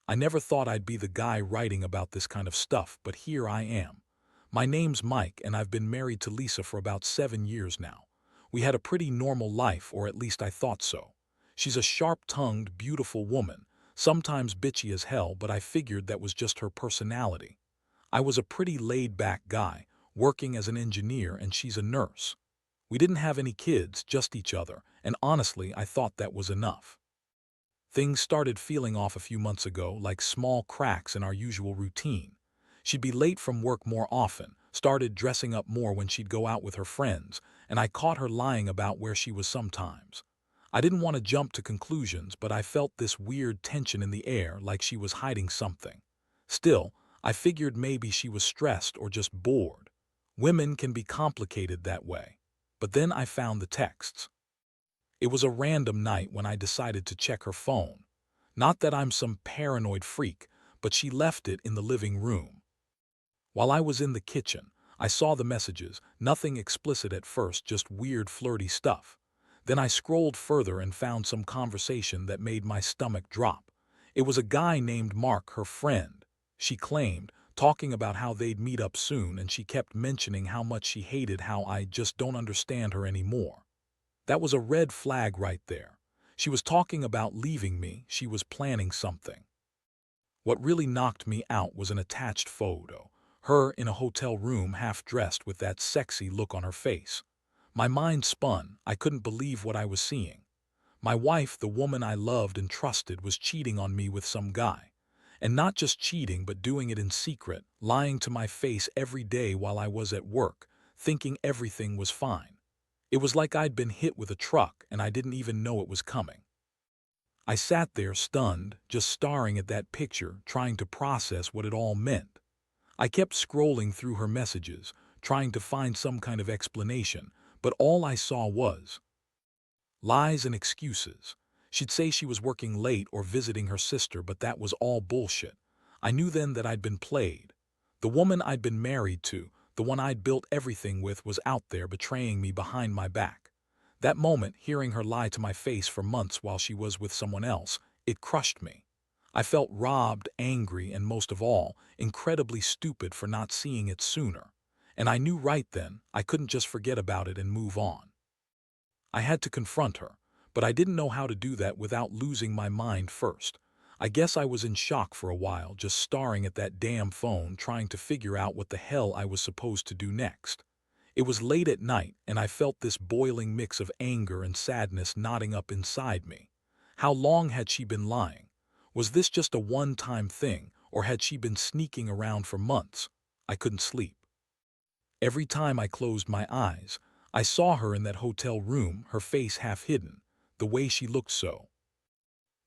I never thought I'd be the guy writing about this kind of stuff, but here I am. My name's Mike, and I've been married to Lisa for about 7 years now. We had a pretty normal life, or at least I thought so. She's a sharp-tongued, beautiful woman, sometimes bitchy as hell, but I figured that was just her personality. I was a pretty laid-back guy, working as an engineer, and she's a nurse. We didn't have any kids, just each other, and honestly, I thought that was enough. Things started feeling off a few months ago, like small cracks in our usual routine. She'd be late from work more often, started dressing up more when she'd go out with her friends, and I caught her lying about where she was sometimes. I didn't want to jump to conclusions, but I felt this weird tension in the air, like she was hiding something. Still, I figured maybe she was stressed or just bored. Women can be complicated that way. But then I found the texts. It was a random night when I decided to check her phone. Not that I'm some paranoid freak, but she left it in the living room. While I was in the kitchen, I saw the messages, nothing explicit at first, just weird flirty stuff. Then I scrolled further and found some conversation that made my stomach drop. It was a guy named Mark, her friend. She claimed, talking about how they'd meet up soon, and she kept mentioning how much she hated how I just don't understand her anymore. That was a red flag right there. She was talking about leaving me, she was planning something. What really knocked me out was an attached photo. Her in a hotel room, half-dressed, with that sexy look on her face. My mind spun. I couldn't believe what I was seeing. My wife, the woman I loved and trusted, was cheating on me with some guy. And not just cheating, but doing it in secret, lying to my face every day while I was at work, thinking everything was fine. It was like I'd been hit with a truck and I didn't even know it was coming. I sat there stunned, just staring at that picture, trying to process what it all meant. I kept scrolling through her messages, trying to find some kind of explanation, but all I saw was lies and excuses. She'd say she was working late or visiting her sister, but that was all bullshit. I knew then that I'd been played. The woman I'd been married to, the one I'd built everything with, was out there betraying me behind my back. That moment, hearing her lie to my face for months while she was with someone else, it crushed me. I felt robbed, angry, and most of all, incredibly stupid for not seeing it sooner. And I knew right then I couldn't just forget about it and move on. I had to confront her, but I didn't know how to do that without losing my mind first. I guess I was in shock for a while, just staring at that damn phone, trying to figure out what the hell I was supposed to do next. It was late at night, and I felt this boiling mix of anger and sadness knotting up inside me. How long had she been lying? Was this just a one-time thing, or had she been sneaking around for months? I couldn't sleep. Every time I closed my eyes, I saw her in that hotel room, her face half hidden, the way she looked so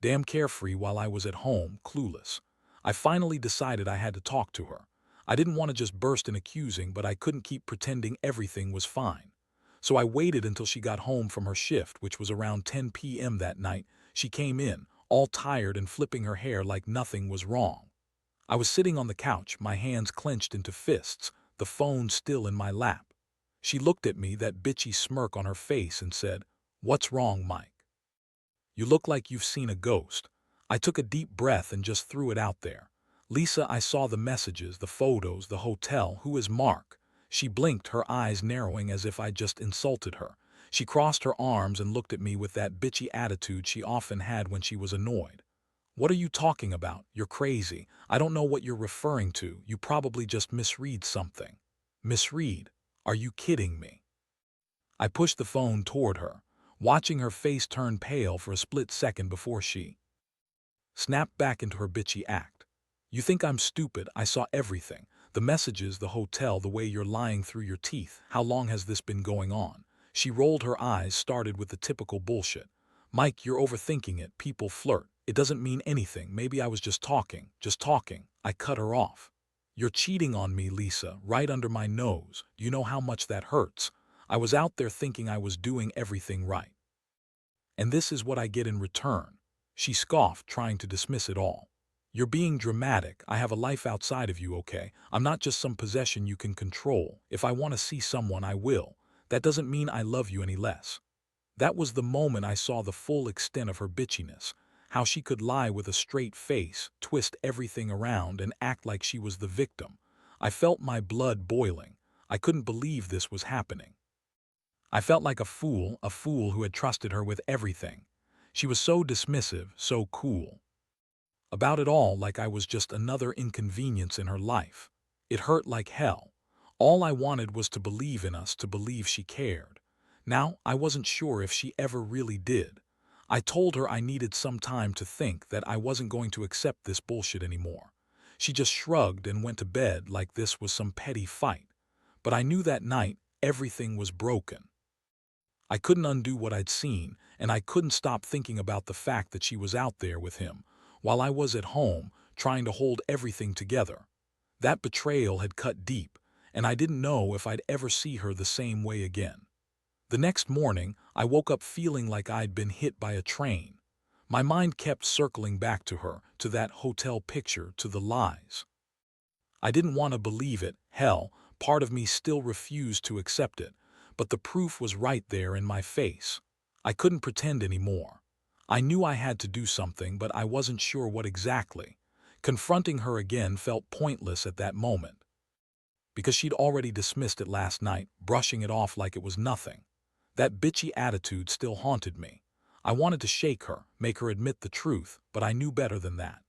damn carefree while I was at home, clueless. I finally decided I had to talk to her. I didn't want to just burst in accusing, but I couldn't keep pretending everything was fine. So I waited until she got home from her shift, which was around 10 p.m. that night. She came in, all tired and flipping her hair like nothing was wrong. I was sitting on the couch, my hands clenched into fists, the phone still in my lap. She looked at me, that bitchy smirk on her face, and said, "What's wrong, Mike? You look like you've seen a ghost." I took a deep breath and just threw it out there. "Lisa, I saw the messages, the photos, the hotel. Who is Mark?" She blinked, her eyes narrowing as if I'd just insulted her. She crossed her arms and looked at me with that bitchy attitude she often had when she was annoyed. "What are you talking about? You're crazy. I don't know what you're referring to. You probably just misread something." "Misread? Are you kidding me?" I pushed the phone toward her, watching her face turn pale for a split second before she snapped back into her bitchy act. "You think I'm stupid? I saw everything. The messages, the hotel, the way you're lying through your teeth. How long has this been going on?" She rolled her eyes, started with the typical bullshit. "Mike, you're overthinking it. People flirt. It doesn't mean anything. Maybe I was just talking, just talking." I cut her off. "You're cheating on me, Lisa, right under my nose. Do you know how much that hurts? I was out there thinking I was doing everything right. And this is what I get in return." She scoffed, trying to dismiss it all. "You're being dramatic. I have a life outside of you, okay? I'm not just some possession you can control. If I want to see someone, I will. That doesn't mean I love you any less." That was the moment I saw the full extent of her bitchiness. how she could lie with a straight face, twist everything around, and act like she was the victim. I felt my blood boiling. I couldn't believe this was happening. I felt like a fool who had trusted her with everything. She was so dismissive, so cool. About it all like I was just another inconvenience in her life. It hurt like hell. All I wanted was to believe in us, to believe she cared. Now, I wasn't sure if she ever really did. I told her I needed some time to think, that I wasn't going to accept this bullshit anymore. She just shrugged and went to bed like this was some petty fight. But I knew that night everything was broken. I couldn't undo what I'd seen, and I couldn't stop thinking about the fact that she was out there with him, while I was at home, trying to hold everything together. That betrayal had cut deep, and I didn't know if I'd ever see her the same way again. The next morning, I woke up feeling like I'd been hit by a train. My mind kept circling back to her, to that hotel picture, to the lies. I didn't want to believe it, hell, part of me still refused to accept it, but the proof was right there in my face. I couldn't pretend anymore. I knew I had to do something, but I wasn't sure what exactly. Confronting her again felt pointless at that moment, because she'd already dismissed it last night, brushing it off like it was nothing. That bitchy attitude still haunted me. I wanted to shake her, make her admit the truth, but I knew better than that.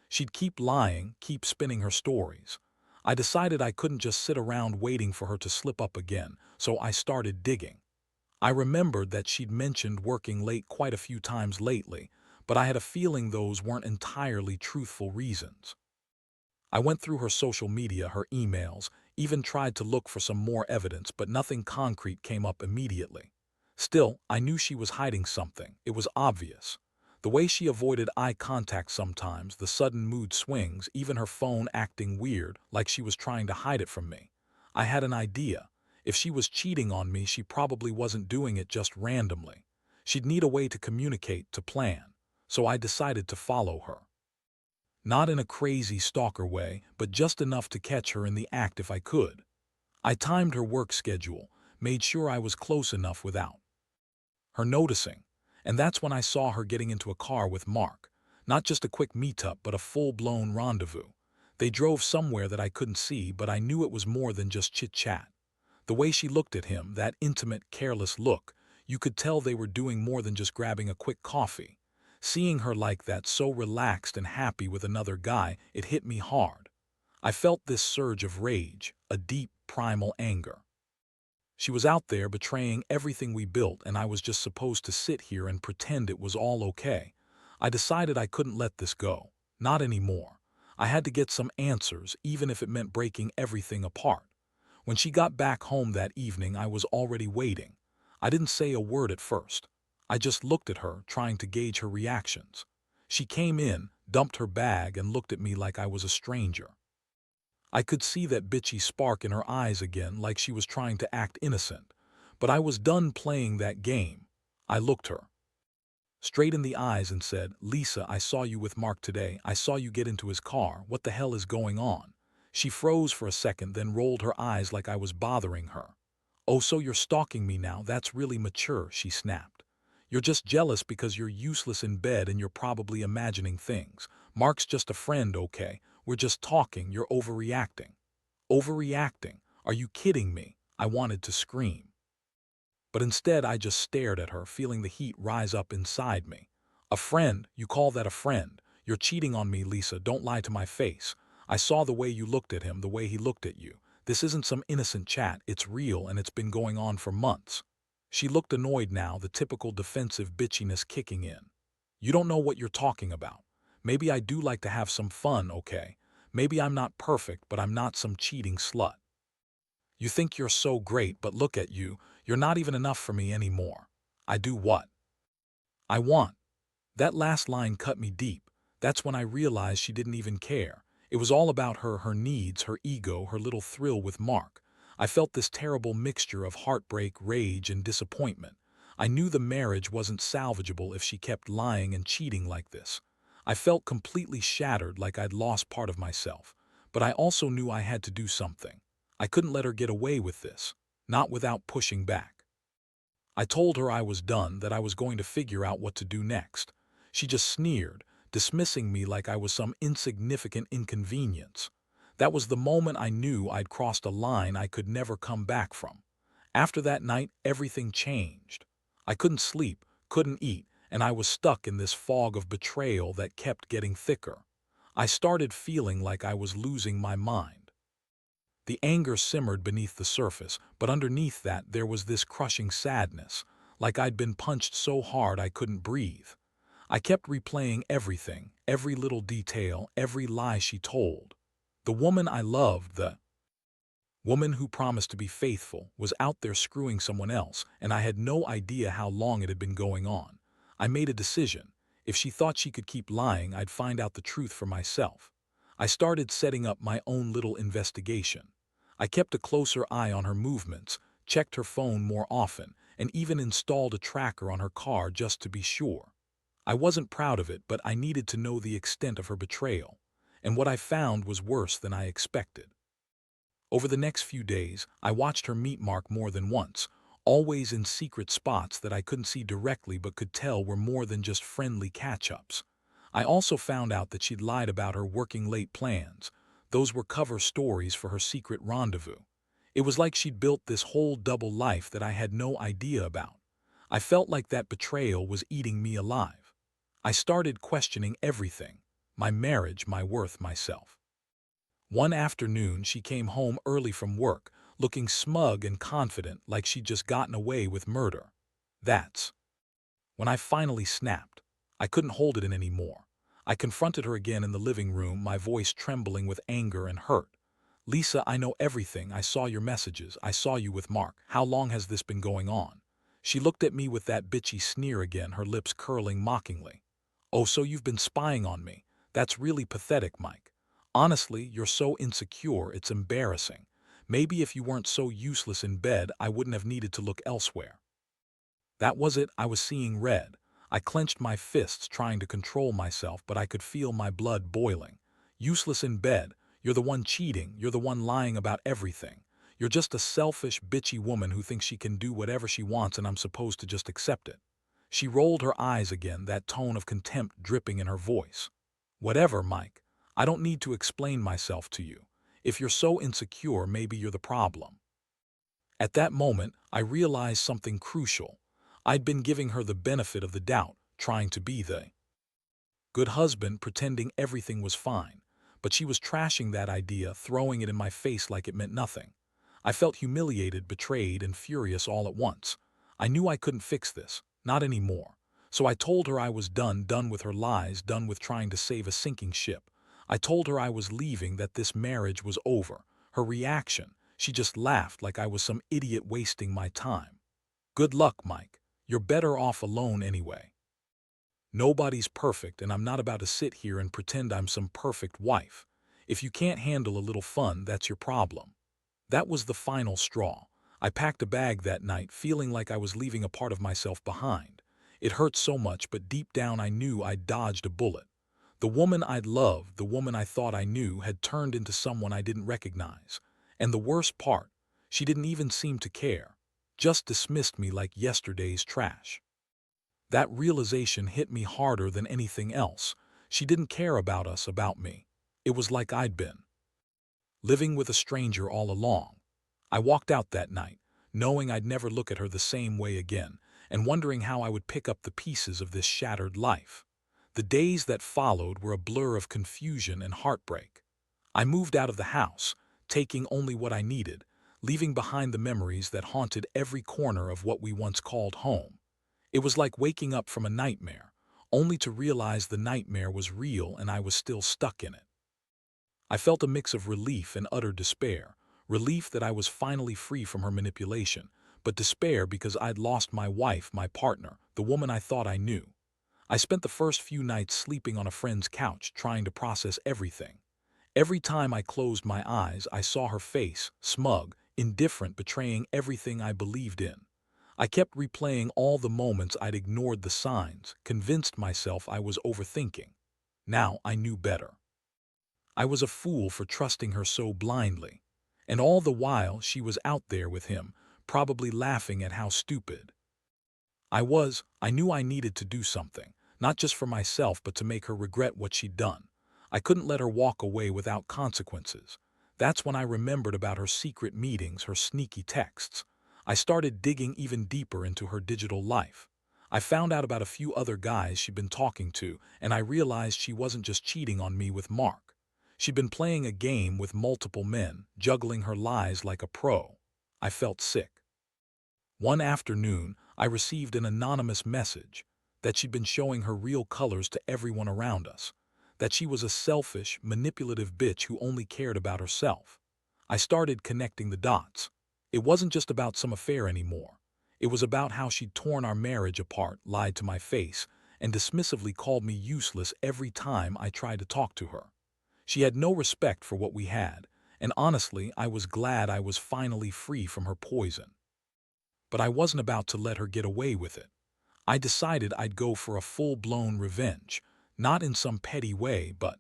She'd keep lying, keep spinning her stories. I decided I couldn't just sit around waiting for her to slip up again, so I started digging. I remembered that she'd mentioned working late quite a few times lately, but I had a feeling those weren't entirely truthful reasons. I went through her social media, her emails, even tried to look for some more evidence, but nothing concrete came up immediately. Still, I knew she was hiding something. It was obvious. The way she avoided eye contact sometimes, the sudden mood swings, even her phone acting weird, like she was trying to hide it from me. I had an idea. If she was cheating on me, she probably wasn't doing it just randomly. She'd need a way to communicate, to plan. So I decided to follow her. Not in a crazy stalker way, but just enough to catch her in the act if I could. I timed her work schedule, made sure I was close enough without her noticing. And that's when I saw her getting into a car with Mark. Not just a quick meetup, but a full-blown rendezvous. They drove somewhere that I couldn't see, but I knew it was more than just chit-chat. The way she looked at him, that intimate, careless look, you could tell they were doing more than just grabbing a quick coffee. Seeing her like that, so relaxed and happy with another guy, it hit me hard. I felt this surge of rage, a deep, primal anger. She was out there betraying everything we built, and I was just supposed to sit here and pretend it was all okay. I decided I couldn't let this go. Not anymore. I had to get some answers, even if it meant breaking everything apart. When she got back home that evening, I was already waiting. I didn't say a word at first. I just looked at her, trying to gauge her reactions. She came in, dumped her bag, and looked at me like I was a stranger. I could see that bitchy spark in her eyes again, like she was trying to act innocent. But I was done playing that game. I looked her straight in the eyes and said, "Lisa, I saw you with Mark today. I saw you get into his car. What the hell is going on?" She froze for a second, then rolled her eyes like I was bothering her. "Oh, so you're stalking me now? That's really mature," she snapped. "You're just jealous because you're useless in bed and you're probably imagining things. Mark's just a friend, okay? We're just talking. You're overreacting." Overreacting? Are you kidding me? I wanted to scream. But instead I just stared at her, feeling the heat rise up inside me. "A friend? You call that a friend? You're cheating on me, Lisa. Don't lie to my face. I saw the way you looked at him, the way he looked at you. This isn't some innocent chat. It's real, and it's been going on for months." She looked annoyed now, the typical defensive bitchiness kicking in. "You don't know what you're talking about. Maybe I do like to have some fun, okay? Maybe I'm not perfect, but I'm not some cheating slut. You think you're so great, but look at you. You're not even enough for me anymore. I do what I want." That last line cut me deep. That's when I realized she didn't even care. It was all about her, her needs, her ego, her little thrill with Mark. I felt this terrible mixture of heartbreak, rage, and disappointment. I knew the marriage wasn't salvageable if she kept lying and cheating like this. I felt completely shattered, like I'd lost part of myself. But I also knew I had to do something. I couldn't let her get away with this, not without pushing back. I told her I was done, that I was going to figure out what to do next. She just sneered, dismissing me like I was some insignificant inconvenience. That was the moment I knew I'd crossed a line I could never come back from. After that night, everything changed. I couldn't sleep, couldn't eat, and I was stuck in this fog of betrayal that kept getting thicker. I started feeling like I was losing my mind. The anger simmered beneath the surface, but underneath that there was this crushing sadness, like I'd been punched so hard I couldn't breathe. I kept replaying everything, every little detail, every lie she told. The woman I loved, the woman who promised to be faithful, was out there screwing someone else, and I had no idea how long it had been going on. I made a decision. If she thought she could keep lying, I'd find out the truth for myself. I started setting up my own little investigation. I kept a closer eye on her movements, checked her phone more often, and even installed a tracker on her car just to be sure. I wasn't proud of it, but I needed to know the extent of her betrayal. And what I found was worse than I expected. Over the next few days, I watched her meet Mark more than once, always in secret spots that I couldn't see directly but could tell were more than just friendly catch-ups. I also found out that she'd lied about her working late plans. Those were cover stories for her secret rendezvous. It was like she'd built this whole double life that I had no idea about. I felt like that betrayal was eating me alive. I started questioning everything: my marriage, my worth, myself. One afternoon, she came home early from work, looking smug and confident like she'd just gotten away with murder. That's when I finally snapped. I couldn't hold it in anymore. I confronted her again in the living room, my voice trembling with anger and hurt. "Lisa, I know everything. I saw your messages. I saw you with Mark. How long has this been going on?" She looked at me with that bitchy sneer again, her lips curling mockingly. "Oh, so you've been spying on me? That's really pathetic, Mike. Honestly, you're so insecure, it's embarrassing. Maybe if you weren't so useless in bed, I wouldn't have needed to look elsewhere." That was it. I was seeing red. I clenched my fists, trying to control myself, but I could feel my blood boiling. "Useless in bed. You're the one cheating. You're the one lying about everything. You're just a selfish, bitchy woman who thinks she can do whatever she wants and I'm supposed to just accept it." She rolled her eyes again, that tone of contempt dripping in her voice. "Whatever, Mike. I don't need to explain myself to you. If you're so insecure, maybe you're the problem." At that moment, I realized something crucial. I'd been giving her the benefit of the doubt, trying to be the good husband, pretending everything was fine. But she was trashing that idea, throwing it in my face like it meant nothing. I felt humiliated, betrayed, and furious all at once. I knew I couldn't fix this, not anymore. So I told her I was done with her lies, done with trying to save a sinking ship. I told her I was leaving, that this marriage was over. Her reaction: she just laughed like I was some idiot wasting my time. "Good luck, Mike. You're better off alone anyway. Nobody's perfect, and I'm not about to sit here and pretend I'm some perfect wife. If you can't handle a little fun, that's your problem." That was the final straw. I packed a bag that night, feeling like I was leaving a part of myself behind. It hurt so much, but deep down I knew I'd dodged a bullet. The woman I'd loved, the woman I thought I knew, had turned into someone I didn't recognize. And the worst part, she didn't even seem to care. Just dismissed me like yesterday's trash. That realization hit me harder than anything else. She didn't care about us, about me. It was like I'd been living with a stranger all along. I walked out that night, knowing I'd never look at her the same way again, and wondering how I would pick up the pieces of this shattered life. The days that followed were a blur of confusion and heartbreak. I moved out of the house, taking only what I needed, leaving behind the memories that haunted every corner of what we once called home. It was like waking up from a nightmare, only to realize the nightmare was real and I was still stuck in it. I felt a mix of relief and utter despair. Relief that I was finally free from her manipulation, but despair because I'd lost my wife, my partner, the woman I thought I knew. I spent the first few nights sleeping on a friend's couch, trying to process everything. Every time I closed my eyes, I saw her face, smug, indifferent, betraying everything I believed in. I kept replaying all the moments I'd ignored the signs, convinced myself I was overthinking. Now I knew better. I was a fool for trusting her so blindly. And all the while she was out there with him, probably laughing at how stupid I knew I needed to do something. not just for myself but to make her regret what she'd done. I couldn't let her walk away without consequences. That's when I remembered about her secret meetings, her sneaky texts. I started digging even deeper into her digital life. I found out about a few other guys she'd been talking to, and I realized she wasn't just cheating on me with Mark. She'd been playing a game with multiple men, juggling her lies like a pro. I felt sick. One afternoon, I received an anonymous message that she'd been showing her real colors to everyone around us, that she was a selfish, manipulative bitch who only cared about herself. I started connecting the dots. It wasn't just about some affair anymore. It was about how she'd torn our marriage apart, lied to my face, and dismissively called me useless every time I tried to talk to her. She had no respect for what we had, and honestly, I was glad I was finally free from her poison. But I wasn't about to let her get away with it. I decided I'd go for a full-blown revenge, not in some petty way, but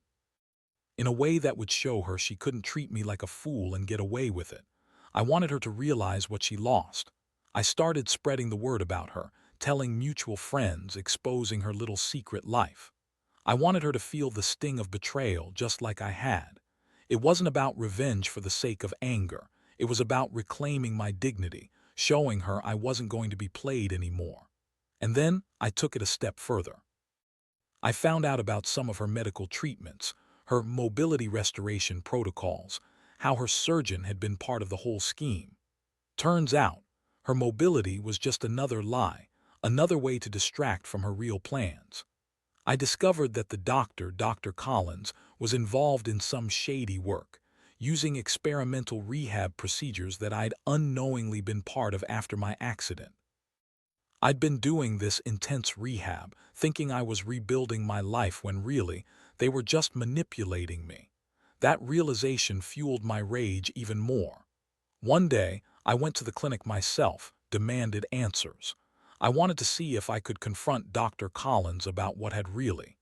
in a way that would show her she couldn't treat me like a fool and get away with it. I wanted her to realize what she lost. I started spreading the word about her, telling mutual friends, exposing her little secret life. I wanted her to feel the sting of betrayal just like I had. It wasn't about revenge for the sake of anger. It was about reclaiming my dignity, showing her I wasn't going to be played anymore. And then I took it a step further. I found out about some of her medical treatments, her mobility restoration protocols, how her surgeon had been part of the whole scheme. Turns out, her mobility was just another lie, another way to distract from her real plans. I discovered that the doctor, Dr. Collins, was involved in some shady work, using experimental rehab procedures that I'd unknowingly been part of after my accident. I'd been doing this intense rehab, thinking I was rebuilding my life when really, they were just manipulating me. That realization fueled my rage even more. One day, I went to the clinic myself, demanded answers. I wanted to see if I could confront Dr. Collins about what had really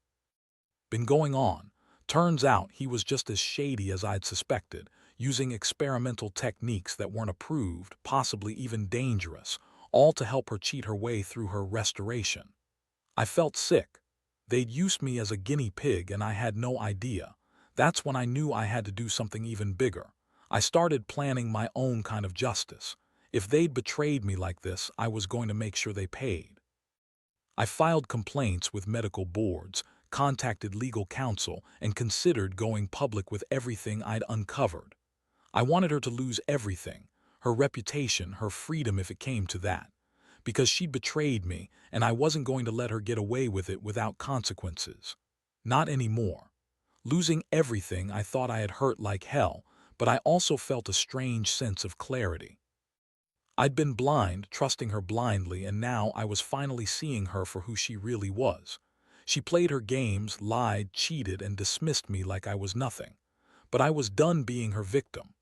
been going on. Turns out he was just as shady as I'd suspected, using experimental techniques that weren't approved, possibly even dangerous, all to help her cheat her way through her restoration. I felt sick. They'd used me as a guinea pig and I had no idea. That's when I knew I had to do something even bigger. I started planning my own kind of justice. If they'd betrayed me like this, I was going to make sure they paid. I filed complaints with medical boards, contacted legal counsel, and considered going public with everything I'd uncovered. I wanted her to lose everything, her reputation, her freedom if it came to that, because she'd betrayed me and I wasn't going to let her get away with it without consequences. Not anymore. Losing everything, I thought I had hurt like hell, but I also felt a strange sense of clarity. I'd been blind, trusting her blindly, and now I was finally seeing her for who she really was. She played her games, lied, cheated, and dismissed me like I was nothing. But I was done being her victim.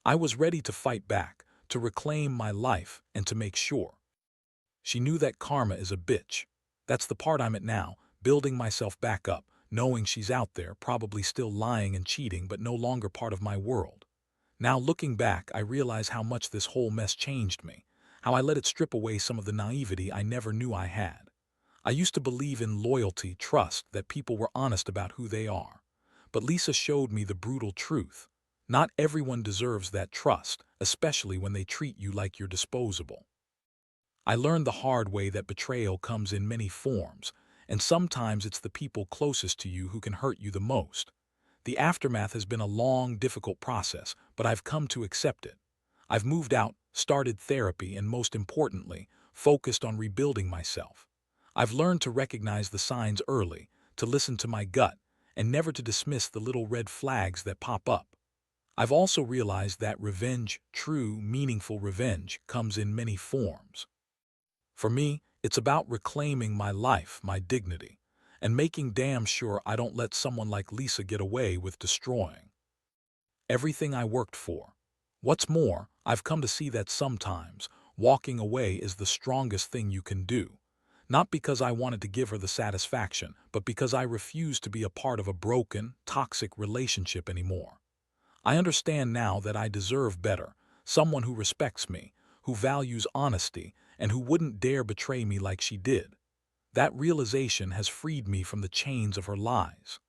I was ready to fight back, to reclaim my life, and to make sure. She knew that karma is a bitch. That's the part I'm at now, building myself back up, knowing she's out there, probably still lying and cheating, but no longer part of my world. Now looking back, I realize how much this whole mess changed me, how I let it strip away some of the naivety I never knew I had. I used to believe in loyalty, trust, that people were honest about who they are. But Lisa showed me the brutal truth. Not everyone deserves that trust, especially when they treat you like you're disposable. I learned the hard way that betrayal comes in many forms, and sometimes it's the people closest to you who can hurt you the most. The aftermath has been a long, difficult process, but I've come to accept it. I've moved out, started therapy, and most importantly, focused on rebuilding myself. I've learned to recognize the signs early, to listen to my gut, and never to dismiss the little red flags that pop up. I've also realized that revenge, true, meaningful revenge, comes in many forms. For me, it's about reclaiming my life, my dignity, and making damn sure I don't let someone like Lisa get away with destroying everything I worked for. What's more, I've come to see that sometimes walking away is the strongest thing you can do. Not because I wanted to give her the satisfaction, but because I refused to be a part of a broken, toxic relationship anymore. I understand now that I deserve better, someone who respects me, who values honesty, and who wouldn't dare betray me like she did. That realization has freed me from the chains of her lies.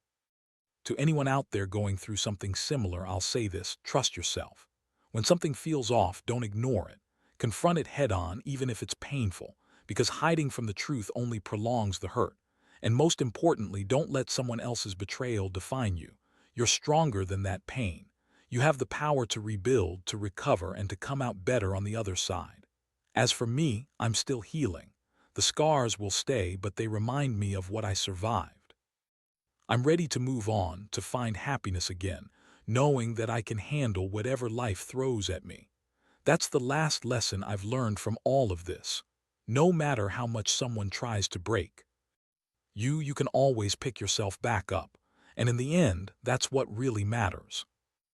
To anyone out there going through something similar, I'll say this: trust yourself. When something feels off, don't ignore it. Confront it head on, even if it's painful, because hiding from the truth only prolongs the hurt. And most importantly, don't let someone else's betrayal define you. You're stronger than that pain. You have the power to rebuild, to recover, and to come out better on the other side. As for me, I'm still healing. The scars will stay, but they remind me of what I survived. I'm ready to move on, to find happiness again, knowing that I can handle whatever life throws at me. That's the last lesson I've learned from all of this. No matter how much someone tries to break you can always pick yourself back up. And in the end, that's what really matters.